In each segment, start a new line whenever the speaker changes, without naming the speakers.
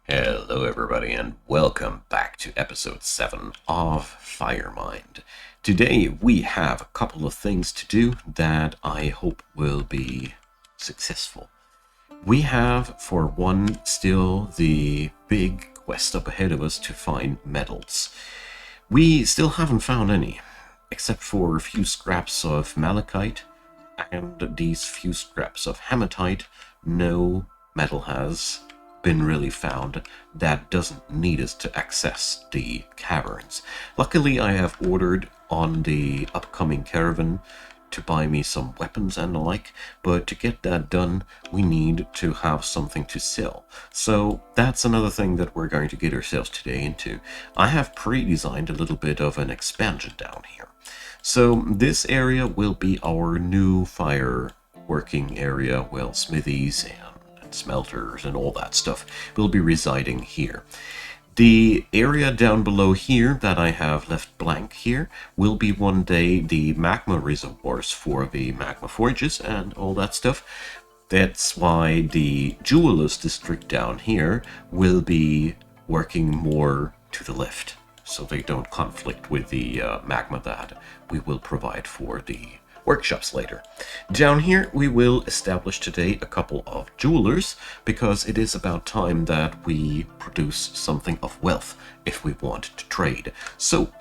Hello everybody and welcome back to episode 7 of Firemind. Today we have a couple of things to do that I hope will be successful. We have, for one, still the big quest up ahead of us to find metals. We still haven't found any, except for a few scraps of malachite and these few scraps of hematite. No metal has been really found that doesn't need us to access the caverns. Luckily, I have ordered on the upcoming caravan to buy me some weapons and the like, but to get that done, we need to have something to sell. So that's another thing that we're going to get ourselves today into. I have pre-designed a little bit of an expansion down here. So this area will be our new fire working area, well, smithies and smelters and all that stuff will be residing here. The area down below here that I have left blank here will be one day the magma reservoirs for the magma forges and all that stuff. That's why the jewelers district down here will be working more to the left, so they don't conflict with the magma that we will provide for the workshops later. Down here we will establish today a couple of jewelers, because it is about time that we produce something of wealth if we want to trade. So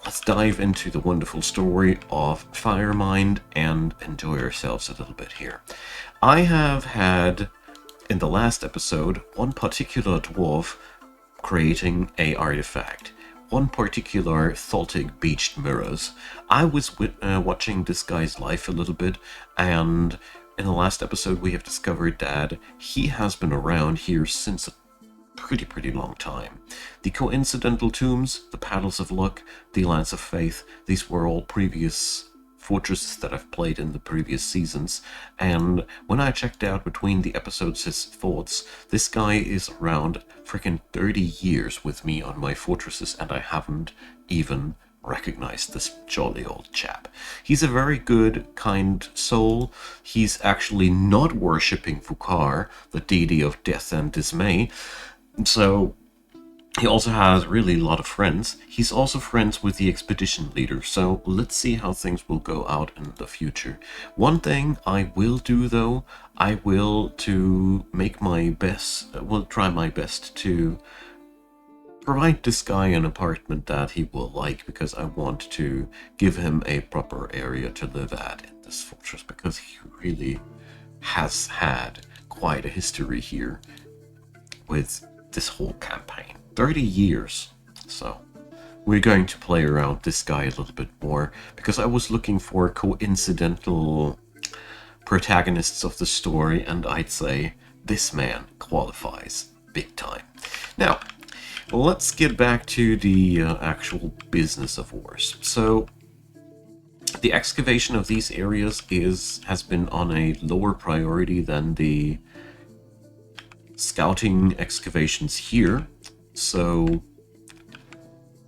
let's dive into the wonderful story of Firemind and enjoy ourselves a little bit here. I have had, in the last episode, one particular dwarf creating a artifact. One particular Thaltic beached mirrors. I was watching this guy's life a little bit, and in the last episode we have discovered that he has been around here since a pretty long time. The coincidental tombs, the paddles of luck, the lance of faith, these were all previous fortresses that I've played in the previous seasons, and when I checked out between the episodes his thoughts, this guy is around freaking 30 years with me on my fortresses, and I haven't even recognized this jolly old chap. He's a very good, kind soul. He's actually not worshipping Vukar, the deity of death and dismay, so he also has really a lot of friends. He's also friends with the expedition leader, so let's see how things will go out in the future. One thing I will do though, I will try my best to provide this guy an apartment that he will like, because I want to give him a proper area to live at in this fortress, because he really has had quite a history here with this whole campaign. 30 years. So we're going to play around this guy a little bit more, because I was looking for coincidental protagonists of the story, and I'd say this man qualifies big time. Now, let's get back to the actual business of wars. So the excavation of these areas has been on a lower priority than the scouting excavations here. So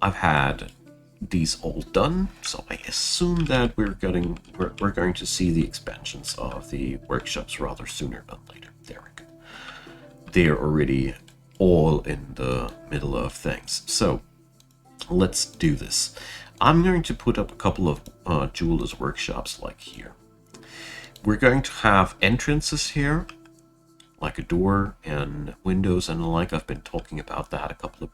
I've had these all done, so I assume that we're going to see the expansions of the workshops rather sooner than later. There we go. They're already all in the middle of things. So let's do this. I'm going to put up a couple of jewelers' workshops like here. We're going to have entrances here, like a door and windows and the like. I've been talking about that a couple of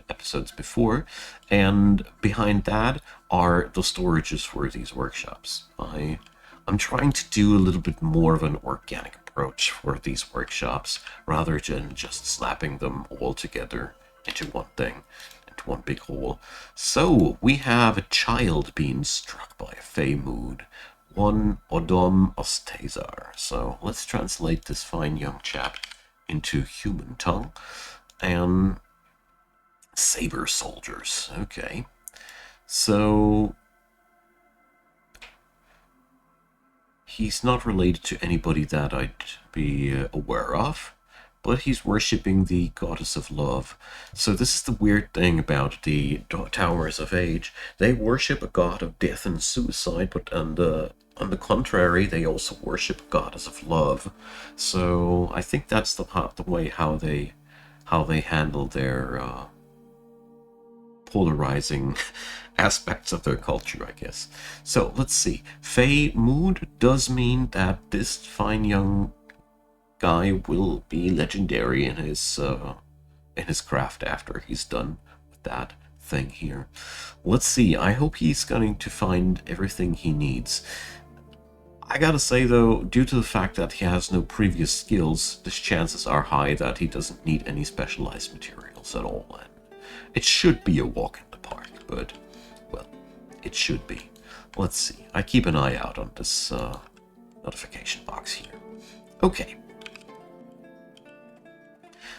episodes before, and behind that are the storages for these workshops. I'm trying to do a little bit more of an organic approach for these workshops, rather than just slapping them all together into one thing, into one big hole. So we have a child being struck by a fey mood, one Odom Ostazar. So let's translate this fine young chap into human tongue. And saber soldiers. Okay. So he's not related to anybody that I'd be aware of, but he's worshipping the goddess of love. So this is the weird thing about the Towers of Age. They worship a god of death and suicide, but on the contrary, they also worship a goddess of love. So I think that's the way how they how they handle their polarizing aspects of their culture, I guess. So let's see. Fey mood does mean that this fine young guy will be legendary in his craft after he's done with that thing here. Let's see. I hope he's going to find everything he needs. I gotta say though, due to the fact that he has no previous skills, the chances are high that he doesn't need any specialized materials at all. And it should be a walk in the park, but, well, it should be. Let's see. I keep an eye out on this notification box here. Okay.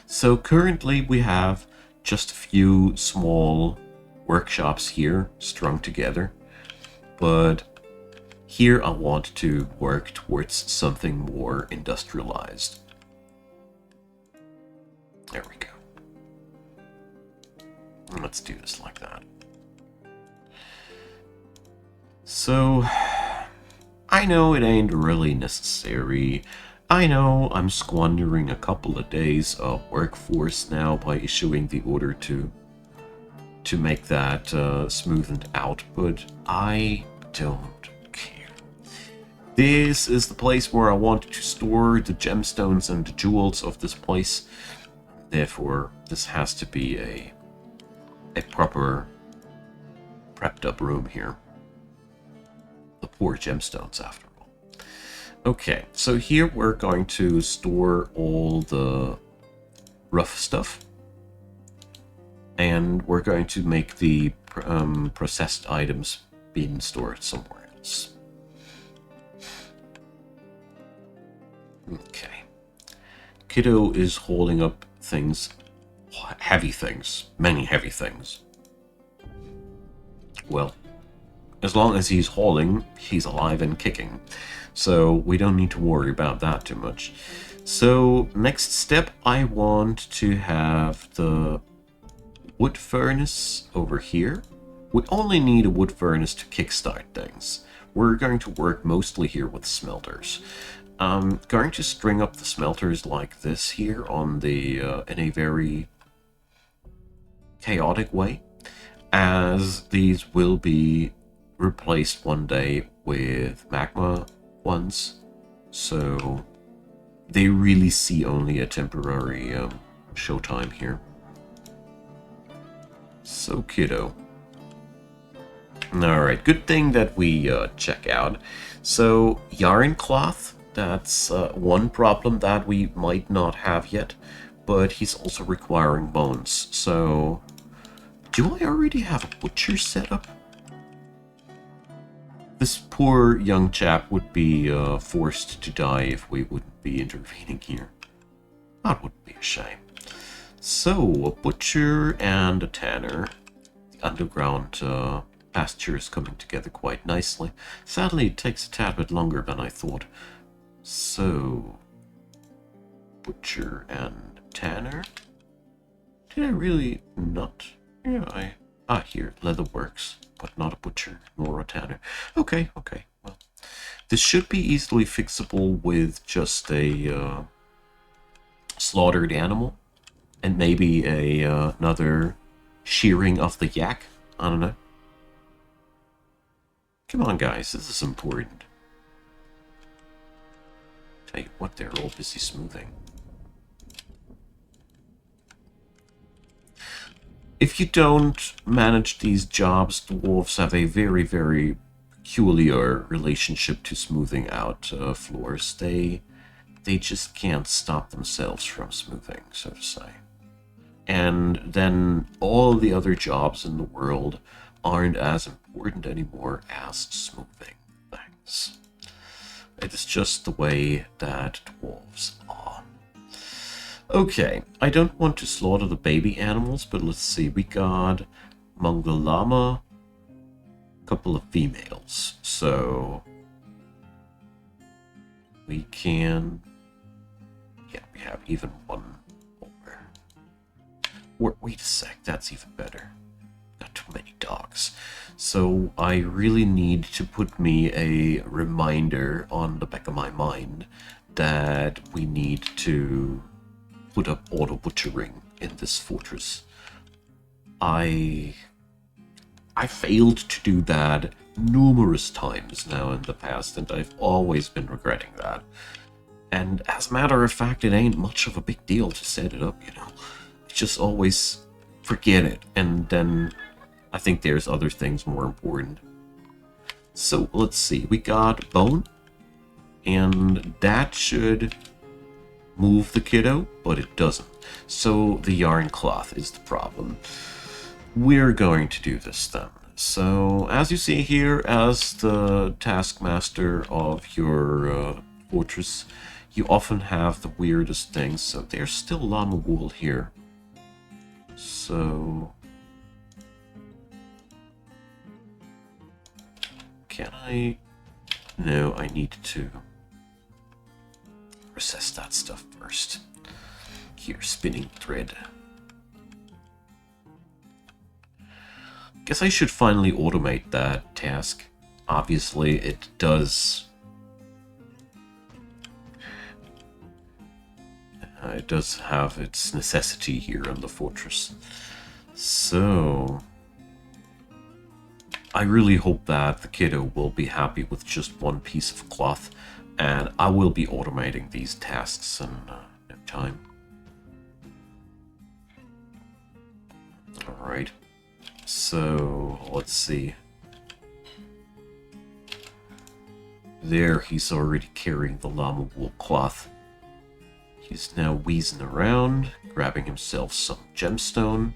So currently we have just a few small workshops here strung together, but here I want to work towards something more industrialized. There we go. Let's do this like that. So, I know it ain't really necessary. I know I'm squandering a couple of days of workforce now by issuing the order to make that smoothened out, but I don't care. This is the place where I want to store the gemstones and the jewels of this place. Therefore, this has to be a proper prepped up room here. The poor gemstones, after all. Okay, so here we're going to store all the rough stuff. And we're going to make the processed items being stored somewhere else. Okay. Kiddo is holding up things, heavy things, many heavy things. Well, as long as he's hauling, he's alive and kicking. So we don't need to worry about that too much. So next step, I want to have the wood furnace over here. We only need a wood furnace to kickstart things. We're going to work mostly here with smelters. I'm going to string up the smelters like this here on the in a very chaotic way, as these will be replaced one day with magma ones, so they really see only a temporary showtime here. So, kiddo. Alright, good thing that we check out. So, yarn cloth, that's one problem that we might not have yet, but he's also requiring bones. So, do I already have a butcher set up? This poor young chap would be forced to die if we wouldn't be intervening here. That would be a shame. So, a butcher and a tanner. The underground pastures coming together quite nicely. Sadly, it takes a tad bit longer than I thought. So, butcher and tanner? Did I really not? Yeah, here, leatherworks, but not a butcher nor a tanner. Okay, well, this should be easily fixable with just a slaughtered animal. And maybe another shearing of the yak. I don't know. Come on, guys. This is important. Tell you what, they're all busy smoothing. If you don't manage these jobs, dwarves have a very, very peculiar relationship to smoothing out floors. They just can't stop themselves from smoothing, so to say. And then all the other jobs in the world aren't as important anymore as smoothing things. It is just the way that dwarves are. Okay, I don't want to slaughter the baby animals, but let's see. We got Mongol llama, a couple of females, so we can... Yeah, we have even one more. Wait a sec, that's even better. Not too many dogs. So I really need to put me a reminder on the back of my mind that we need to put up auto butchering in this fortress. I failed to do that numerous times now in the past, and I've always been regretting that. And as a matter of fact, it ain't much of a big deal to set it up, you know. I just always forget it, and then I think there's other things more important. So let's see, we got bone, and that should move the kiddo, but it doesn't. So the yarn cloth is the problem. We're going to do this then. So as you see here, as the taskmaster of your fortress, you often have the weirdest things. So there's still llama wool here. So can I? No, I need to process that stuff first. Here, spinning thread. Guess I should finally automate that task. Obviously, it does. It does have its necessity here in the fortress. So I really hope that the kiddo will be happy with just one piece of cloth, and I will be automating these tasks in no time. Alright, so let's see. There, he's already carrying the llama wool cloth. He's now wheezing around, grabbing himself some gemstone,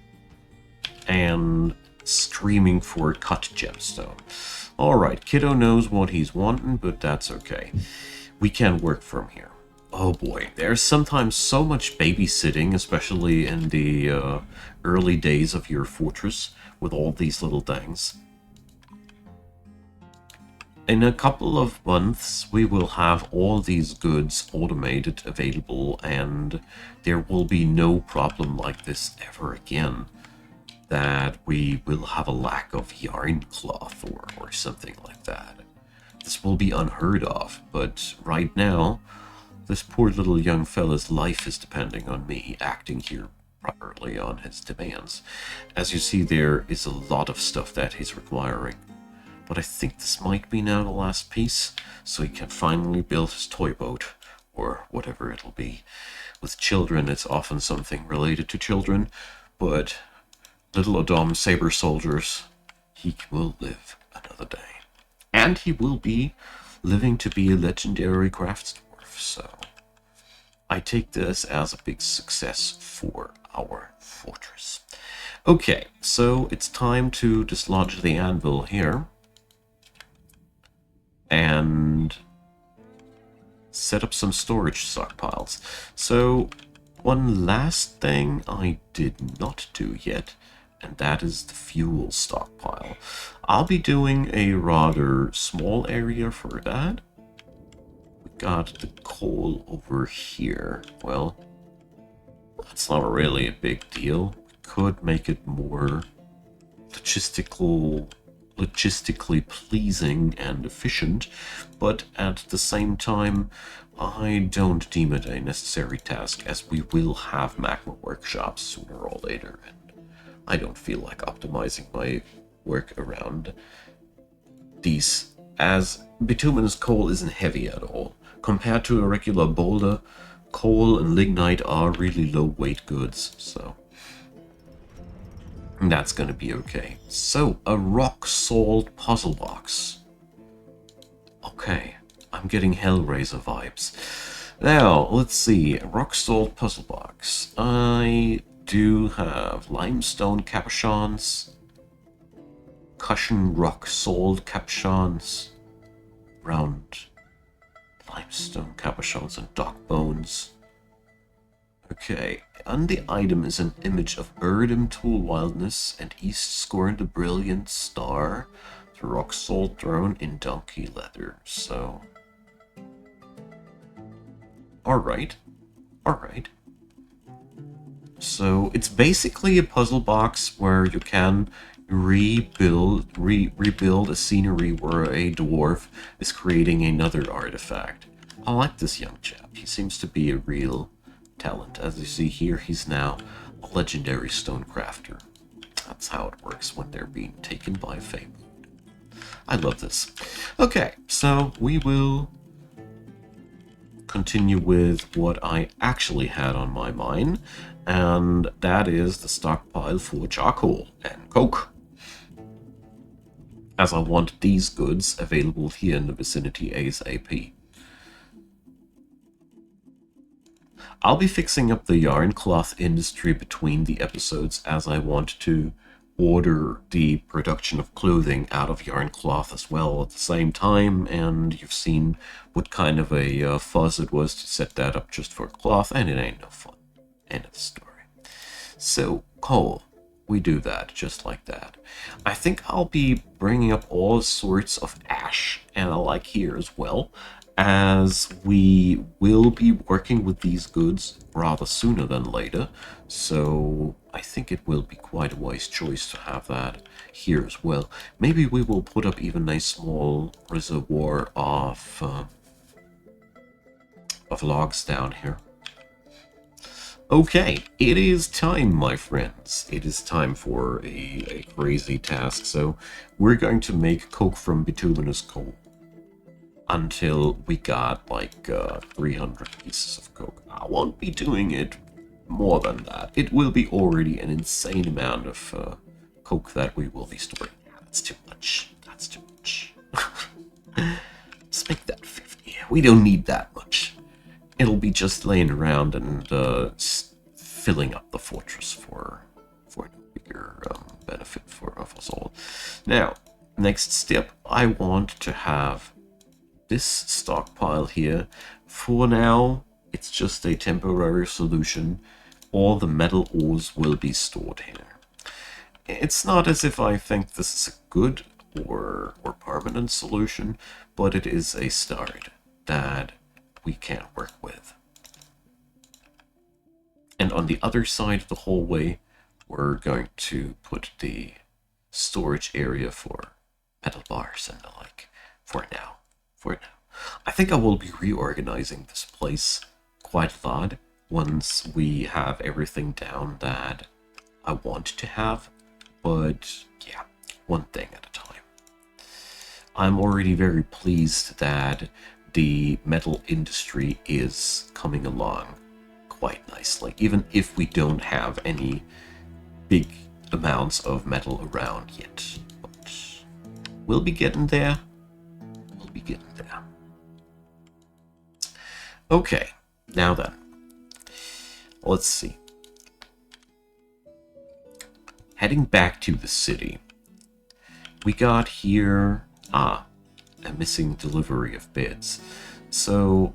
and screaming for a cut gemstone. Alright, kiddo knows what he's wanting, but that's okay. We can work from here. Oh boy, there's sometimes so much babysitting, especially in the early days of your fortress, with all these little things. In a couple of months, we will have all these goods automated, available, and there will be no problem like this ever again. That we will have a lack of yarn cloth or something like that. This will be unheard of, but right now, this poor little young fella's life is depending on me acting here properly on his demands. As you see, there is a lot of stuff that he's requiring. But I think this might be now the last piece, so he can finally build his toy boat, or whatever it'll be. With children, it's often something related to children, but little Adam Saber Soldiers, he will live another day. And he will be living to be a legendary crafts dwarf, so I take this as a big success for our fortress. Okay, so it's time to dislodge the anvil here and set up some storage stockpiles. So one last thing I did not do yet, and that is the fuel stockpile. I'll be doing a rather small area for that. We got the coal over here. Well, that's not really a big deal. We could make it more logistically pleasing and efficient, but at the same time, I don't deem it a necessary task, as we will have magma workshops sooner or later, and I don't feel like optimizing my work around these, as bituminous coal isn't heavy at all. Compared to a regular boulder, coal and lignite are really low weight goods, so that's gonna be okay. So, a rock salt puzzle box. Okay, I'm getting Hellraiser vibes. Now, let's see, rock salt puzzle box. I do have limestone capuchons, cushion rock salt capuchons, round limestone capuchons and dog bones. Okay, and the item is an image of Erdem Tool Wildness and East scoring the brilliant star, the rock salt throne in donkey leather, so alright. So it's basically a puzzle box where you can rebuild a scenery where a dwarf is creating another artifact. I like this young chap. He seems to be a real talent. As you see here, he's now a legendary stonecrafter. That's how it works when they're being taken by fame. I love this. Okay, so we will continue with what I actually had on my mind, and that is the stockpile for charcoal and coke, as I want these goods available here in the vicinity ASAP. I'll be fixing up the yarn cloth industry between the episodes, as I want to order the production of clothing out of yarn cloth as well at the same time, and you've seen what kind of a fuzz it was to set that up just for cloth, and it ain't no fun. End of the story. So, coal. We do that, just like that. I think I'll be bringing up all sorts of ash, and I like here as well, as we will be working with these goods rather sooner than later, so I think it will be quite a wise choice to have that here as well. Maybe we will put up even a small reservoir of logs down here. Okay, it is time, my friends. It is time for a crazy task. So we're going to make coke from bituminous coal until we got like 300 pieces of coke. I won't be doing it more than that. It will be already an insane amount of coke that we will be storing. That's too much. That's too much. Let's make that 50. We don't need that much. It'll be just laying around and filling up the fortress for no bigger benefit of us all. Now, next step, I want to have this stockpile here. For now, it's just a temporary solution. All the metal ores will be stored here. It's not as if I think this is a good or permanent solution, but it is a start that we can work with. And on the other side of the hallway, we're going to put the storage area for metal bars and the like for now. I think I will be reorganizing this place quite a lot once we have everything down that I want to have. But yeah, one thing at a time. I'm already very pleased that the metal industry is coming along quite nicely, even if we don't have any big amounts of metal around yet. But we'll be getting there. We'll be getting there. Okay, now then. Let's see. Heading back to the city. We got here... a missing delivery of beds. So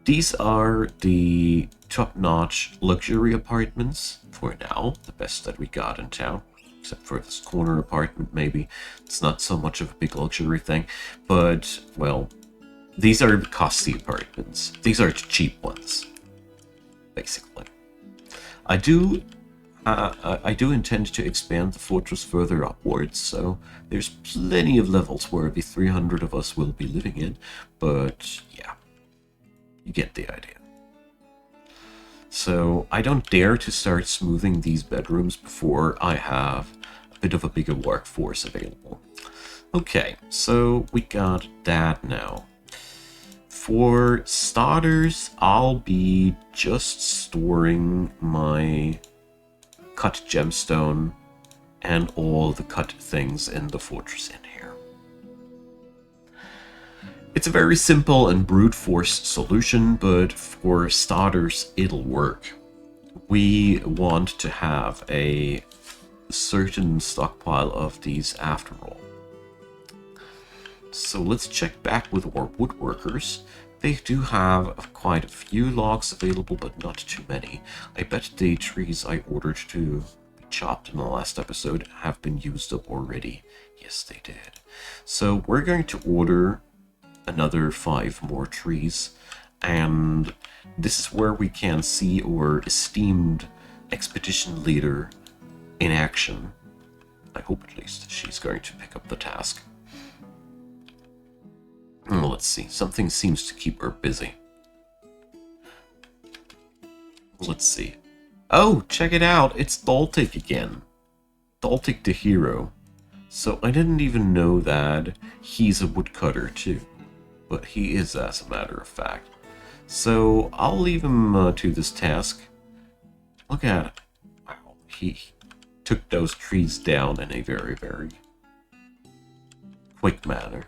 these are the top-notch luxury apartments for now, the best that we got in town, except for this corner apartment maybe. It's not so much of a big luxury thing, but, well, these are the costly apartments. These are the cheap ones, basically. I do intend to expand the fortress further upwards, so there's plenty of levels where the 300 of us will be living in, but yeah, you get the idea. So I don't dare to start smoothing these bedrooms before I have a bit of a bigger workforce available. Okay, so we got that now. For starters, I'll be just storing my cut gemstone and all the cut things in the fortress in here. It's a very simple and brute force solution, but for starters, it'll work. We want to have a certain stockpile of these after all. So let's check back with our woodworkers. They do have quite a few logs available, but not too many. I bet the trees I ordered to be chopped in the last episode have been used up already. Yes, they did. So we're going to order another 5 more trees, and this is where we can see our esteemed expedition leader in action. I hope at least she's going to pick up the task. Well, let's see. Something seems to keep her busy. Let's see. Oh, check it out. It's Daltic again. Daltic the hero. So I didn't even know that he's a woodcutter too. But he is, as a matter of fact. So I'll leave him to this task. Look at it. Wow, he took those trees down in a very, very quick manner.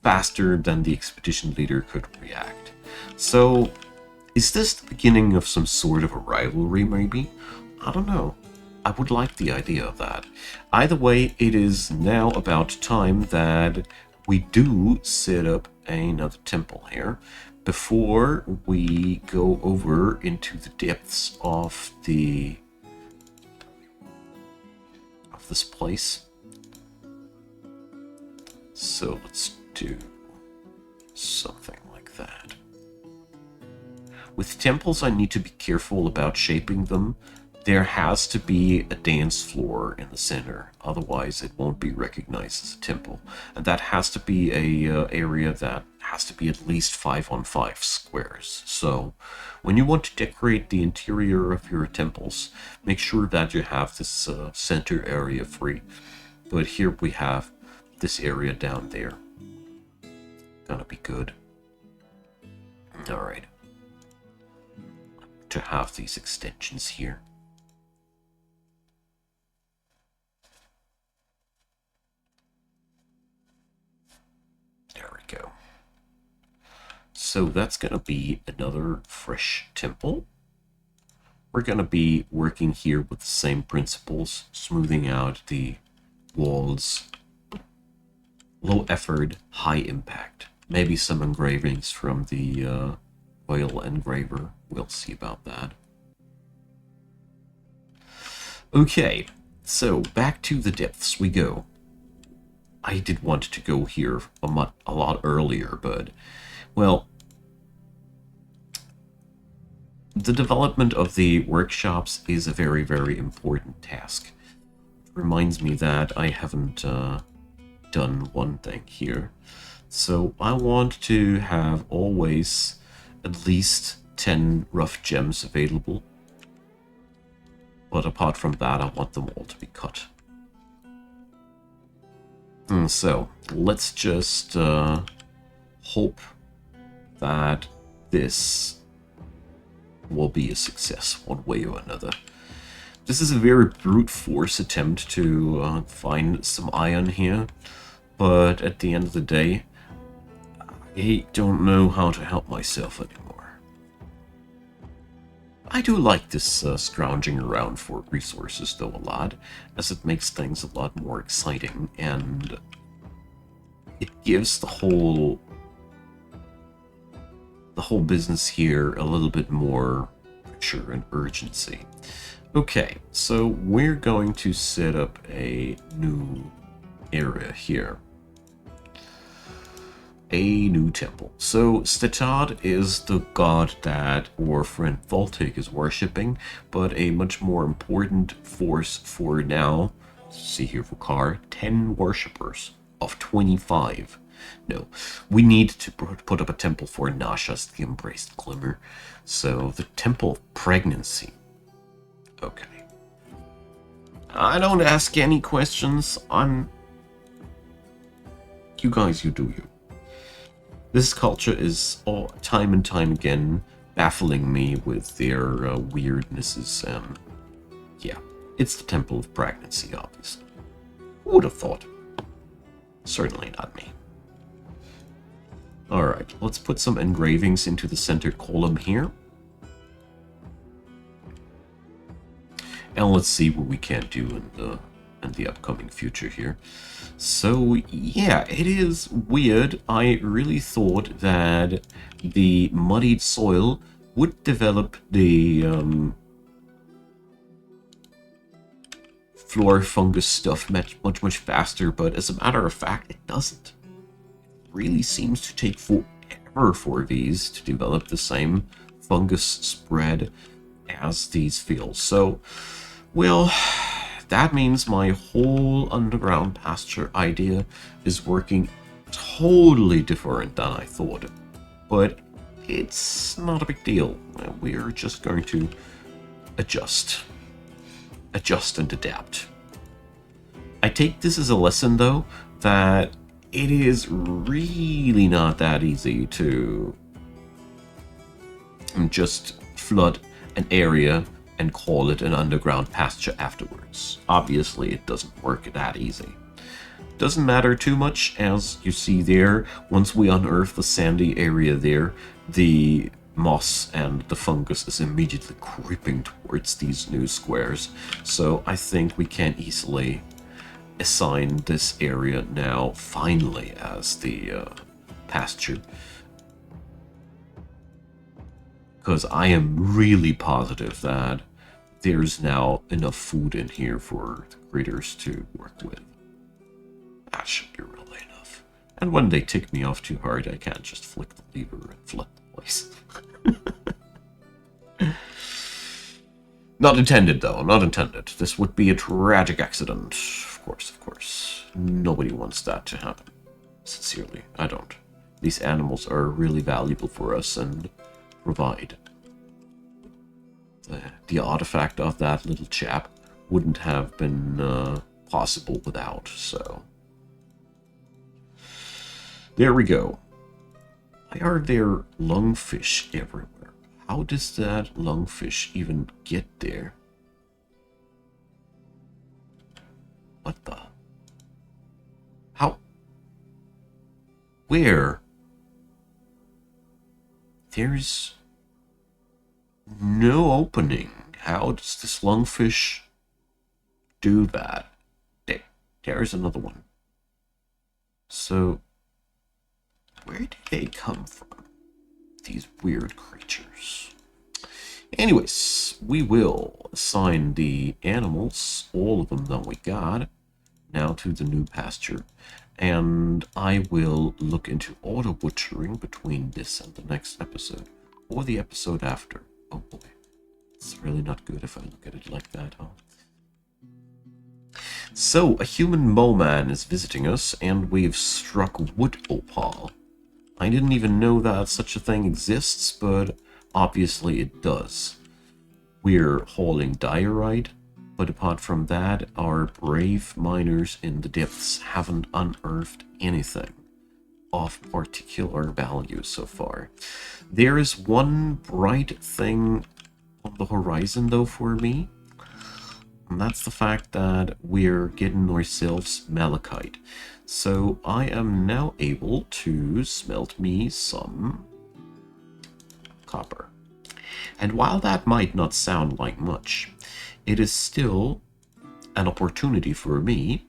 Faster than the expedition leader could react. So, is this the beginning of some sort of a rivalry, maybe? I don't know. I would like the idea of that. Either way, it is now about time that we do set up another temple here before we go over into the depths of this place. So let's do something like that. With temples, I need to be careful about shaping them. There has to be a dance floor in the center, otherwise it won't be recognized as a temple. And that has to be a area that has to be at least 5 on 5 squares. So when you want to decorate the interior of your temples, make sure that you have this center area free. But here we have this area down there. Gonna be good. Alright. To have these extensions here. There we go. So that's gonna be another fresh temple. We're gonna be working here with the same principles, smoothing out the walls. Low effort, high impact. Maybe some engravings from the oil engraver. We'll see about that. Okay, so back to the depths we go. I did want to go here a lot earlier, but, well, the development of the workshops is a very, very important task. It reminds me that I haven't done one thing here. So I want to have always at least 10 rough gems available. But apart from that, I want them all to be cut. So let's just hope that this will be a success one way or another. This is a very brute force attempt to find some iron here, but at the end of the day, I don't know how to help myself anymore. I do like this scrounging around for resources though a lot, as it makes things a lot more exciting, and it gives the whole business here a little bit more pressure and urgency. Okay, so we're going to set up a new area here. A new temple. So Stetad is the god that our friend Voltic is worshipping, but a much more important force for now, see here for Car, 10 worshippers of 25. No, we need to put up a temple for Nashas, the Embraced Glimmer. So the Temple of Pregnancy. Okay. I don't ask any questions. You guys, you do you. This culture is time and time again baffling me with their weirdnesses, and yeah, it's the Temple of Pregnancy, obviously. Who would have thought? Certainly not me. Alright, let's put some engravings into the centered column here. And let's see what we can do in the upcoming future here. So yeah, it is weird. I really thought that the muddied soil would develop the floor fungus stuff much faster, but as a matter of fact, it doesn't. It really seems to take forever for these to develop the same fungus spread as these fields. So, well, that means my whole underground pasture idea is working totally different than I thought. But it's not a big deal. We're just going to adjust and adapt. I take this as a lesson, though, that it is really not that easy to just flood an area and call it an underground pasture afterwards. Obviously, it doesn't work that easy. Doesn't matter too much, as you see there. Once we unearth the sandy area there, the moss and the fungus is immediately creeping towards these new squares. So I think we can easily assign this area now finally as the pasture, because I am really positive that there's now enough food in here for the critters to work with. That should be really enough. And when they tick me off too hard, I can't just flick the lever and flood the place. Not intended, though. Not intended. This would be a tragic accident. Of course. Nobody wants that to happen. Sincerely, I don't. These animals are really valuable for us and provide. The artifact of that little chap wouldn't have been possible without, so. There we go. Why are there lungfish everywhere? How does that lungfish even get there? What the? How? Where? There's no opening. How does this lungfish do that? There's another one. So, where do they come from? These weird creatures. Anyways, we will assign the animals, all of them that we got, now to the new pasture. And I will look into auto butchering between this and the next episode, or the episode after. Oh boy, it's really not good if I look at it like that, huh? So, a human mole-man is visiting us, and we've struck wood opal. I didn't even know that such a thing exists, but obviously it does. We're hauling diorite, but apart from that, our brave miners in the depths haven't unearthed anything of particular value so far. There is one bright thing on the horizon, though, for me. And that's the fact that we're getting ourselves malachite. So I am now able to smelt me some copper. And while that might not sound like much, it is still an opportunity for me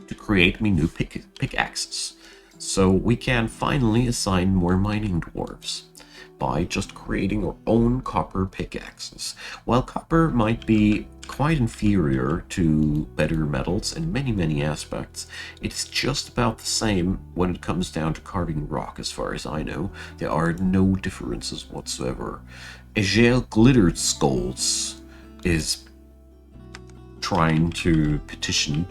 to create me new pickaxes. So we can finally assign more mining dwarves by just creating our own copper pickaxes. While copper might be quite inferior to better metals in many aspects, it's just about the same when it comes down to carving rock. As far as I know, there are no differences whatsoever. Egel Glittered Skulls is trying to petition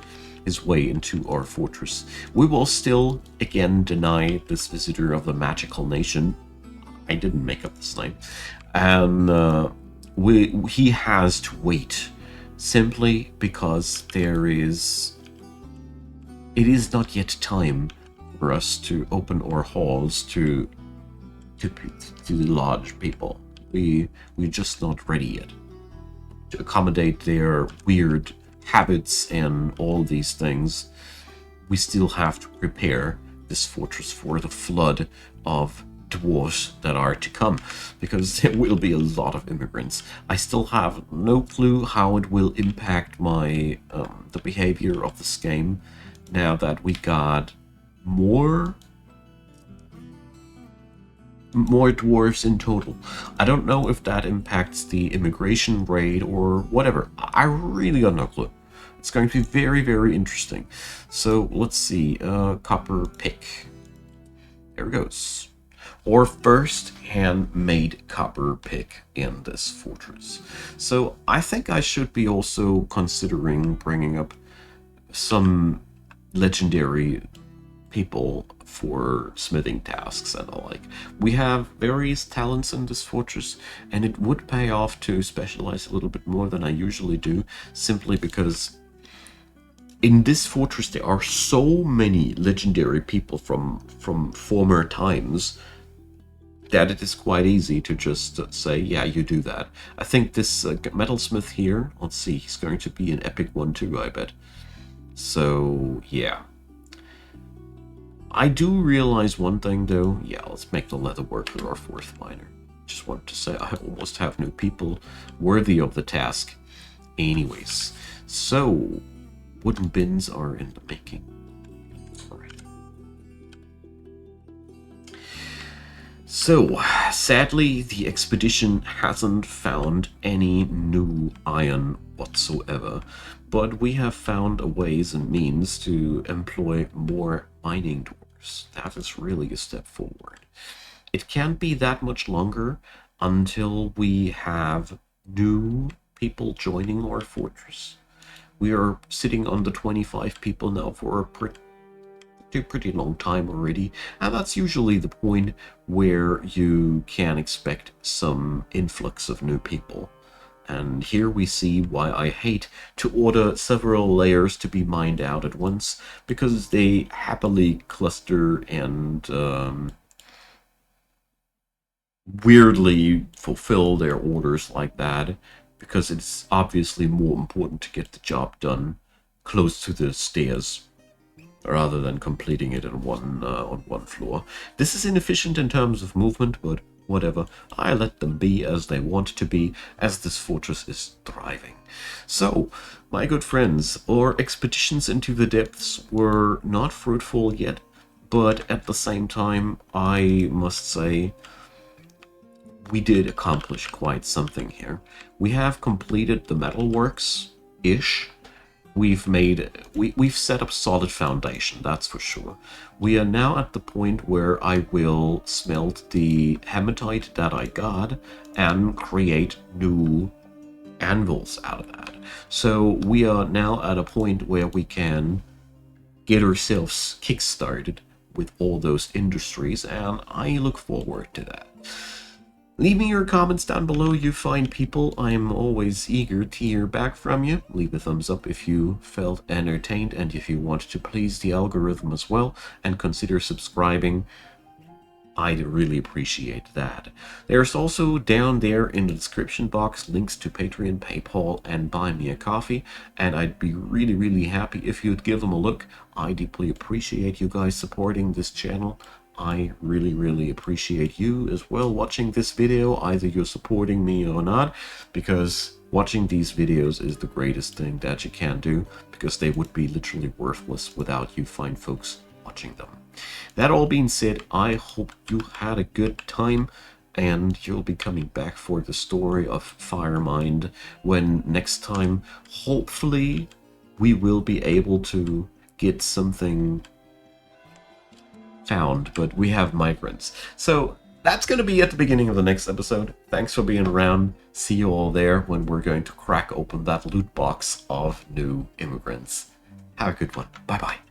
his way into our fortress. We will still, again, deny this visitor of the magical nation. I didn't make up this name. And he has to wait, simply because it is not yet time for us to open our halls to the large people. We're just not ready yet to accommodate their weird habits and all these things. We still have to prepare this fortress for the flood of dwarves that are to come, because there will be a lot of immigrants. I still have no clue how it will impact my the behavior of this game now that we got more dwarves in total. I don't know if that impacts the immigration rate or whatever. I really got no clue. It's going to be very interesting. So let's see, copper pick. There it goes. Or first handmade copper pick in this fortress. So I think I should be also considering bringing up some legendary people for smithing tasks and the like. We have various talents in this fortress, and it would pay off to specialize a little bit more than I usually do, simply because in this fortress there are so many legendary people from former times that it is quite easy to just say, yeah, you do that. I think this metalsmith here, let's see, he's going to be an epic one too, I bet. So, yeah. I do realize one thing, though. Yeah, let's make the leatherworker our fourth miner. Just wanted to say I almost have new people worthy of the task. Anyways, so wooden bins are in the making. So, sadly, the expedition hasn't found any new iron whatsoever, but we have found a ways and means to employ more mining dwarves. That is really a step forward. It can't be that much longer until we have new people joining our fortress. We are sitting on the 25 people now for a pretty long time already, and that's usually the point where you can expect some influx of new people. And here we see why I hate to order several layers to be mined out at once, because they happily cluster and weirdly fulfill their orders like that, because it's obviously more important to get the job done close to the stairs rather than completing it on one floor. This is inefficient in terms of movement, but whatever. I let them be as they want to be, as this fortress is thriving. So, my good friends, our expeditions into the depths were not fruitful yet, but at the same time, I must say, we did accomplish quite something here. We have completed the metalworks-ish. We've set up solid foundation, that's for sure. We are now at the point where I will smelt the hematite that I got and create new anvils out of that. So we are now at a point where we can get ourselves kick-started with all those industries, and I look forward to that. Leave me your comments down below, you fine people. I am always eager to hear back from you. Leave a thumbs up if you felt entertained, and if you want to please the algorithm as well, and consider subscribing. I'd really appreciate that. There's also down there in the description box links to Patreon, PayPal, and Buy Me a Coffee, and I'd be really happy if you'd give them a look. I deeply appreciate you guys supporting this channel. I really appreciate you as well watching this video, either you're supporting me or not, because watching these videos is the greatest thing that you can do, because they would be literally worthless without you fine folks watching them. That all being said, I hope you had a good time, and you'll be coming back for the story of Firemind, when next time, hopefully, we will be able to get something found, but we have migrants. So that's going to be at the beginning of the next episode. Thanks for being around. See you all there when we're going to crack open that loot box of new immigrants. Have a good one. Bye-bye.